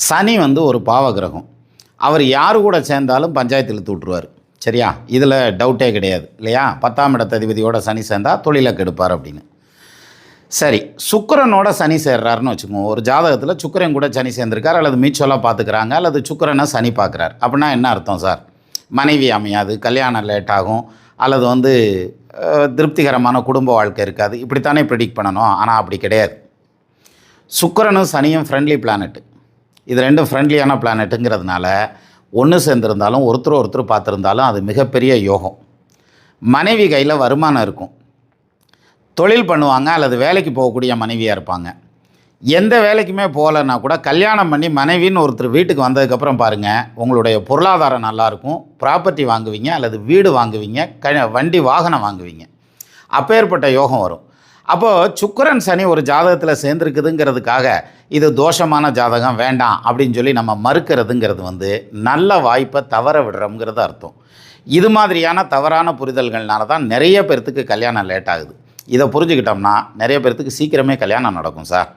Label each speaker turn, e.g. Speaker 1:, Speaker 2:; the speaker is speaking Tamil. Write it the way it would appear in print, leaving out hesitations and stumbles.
Speaker 1: சனி ஒரு பாவ கிரகம். அவர் யார் கூட சேர்ந்தாலும் பஞ்சாயத்து இழுத்து விட்ருவார். சரியா? இதில் டவுட்டே கிடையாது இல்லையா? 10ஆம் இடத்த அதிபதியோட சனி சேர்ந்தால் தொழிலை கெடுப்பார் அப்படின்னு. சரி, சுக்கிரனோட சனி சேர்றாருன்னு வச்சுக்கோங்க. ஒரு ஜாதகத்தில் சுக்கிரன் கூட சனி சேர்ந்துருக்கார், அல்லது மீச்சொல்லாக பார்த்துக்கிறாங்க, அல்லது சுக்கிரனை சனி பார்க்குறார். அப்படின்னா என்ன அர்த்தம் சார்? மனைவி அமையாது, கல்யாணம் லேட் ஆகும், அல்லது திருப்திகரமான குடும்ப வாழ்க்கை இருக்காது. இப்படித்தானே ப்ரெடிக்ட் பண்ணணும். ஆனால் அப்படி கிடையாது. சுக்கிரனும் சனியும் ஃப்ரெண்ட்லி பிளானெட்டு. இது ரெண்டும் ஃப்ரெண்ட்லியான பிளானெட்டுங்கிறதுனால ஒன்று சேர்ந்துருந்தாலும் ஒருத்தர் பார்த்துருந்தாலும் அது மிகப்பெரிய யோகம். மனைவி கையில் வருமானம் இருக்கும், தொழில் பண்ணுவாங்க, அல்லது வேலைக்கு போகக்கூடிய மனைவியாக இருப்பாங்க. எந்த வேலைக்குமே போகலைன்னா கூட கல்யாணம் பண்ணி மனைவின்னு ஒருத்தர் வீட்டுக்கு வந்ததுக்கப்புறம் பாருங்கள், உங்களுடைய பொருளாதாரம் நல்லாயிருக்கும், ப்ராப்பர்ட்டி வாங்குவீங்க, அல்லது வீடு வாங்குவீங்க, வண்டி வாகனம் வாங்குவீங்க. அப்பேற்பட்ட யோகம் வரும். அப்போது சுக்கிரன் சனி ஒரு ஜாதகத்தில் சேர்ந்துருக்குதுங்கிறதுக்காக இது தோஷமான ஜாதகம் வேண்டாம் அப்படின்னு சொல்லி நம்ம மறுக்கிறதுங்கிறது நல்ல வாய்ப்பை தவற விடுறோங்கிறது அர்த்தம். இது மாதிரியான தவறான புரிதல்கள்னால தான் நிறைய பேர்த்துக்கு கல்யாணம் லேட் ஆகுது. இதை புரிஞ்சுக்கிட்டோம்னா நிறைய பேர்த்துக்கு சீக்கிரமே கல்யாணம் நடக்கும் சார்.